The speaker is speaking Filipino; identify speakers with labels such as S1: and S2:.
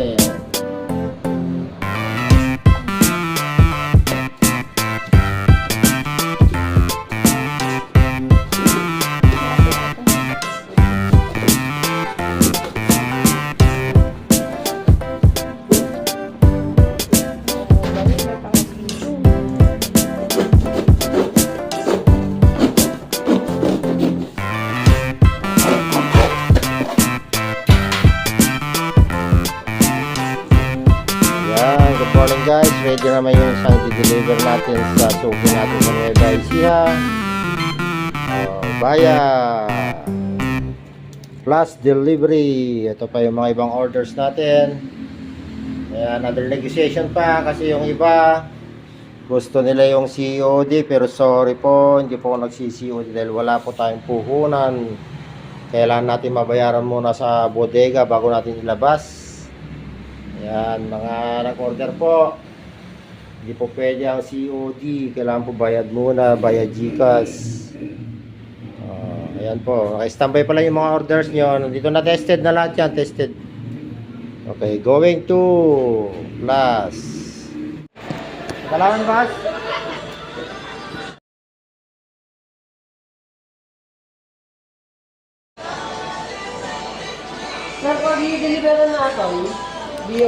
S1: natin. Good morning guys, ready naman yung isang i-deliver natin sa suki natin sa Nueva Ecija, via plus delivery. Ito pa yung mga ibang orders natin. Another negotiation pa kasi yung iba gusto nila yung COD, pero sorry po, hindi po ako nagsi-COD dahil wala po tayong puhunan. Kailangan natin mabayaran muna sa bodega bago natin ilabas. Yan, mga nag-order po, hindi po pwede ang COD, kailangan po bayad muna, bayad GCash. Ayan po, naka-standby pala yung mga orders nyo. Dito na tested na lahat yan, tested. Okay, going to plus. Kailangan ba?
S2: Sir, pag i-deliver na natin, di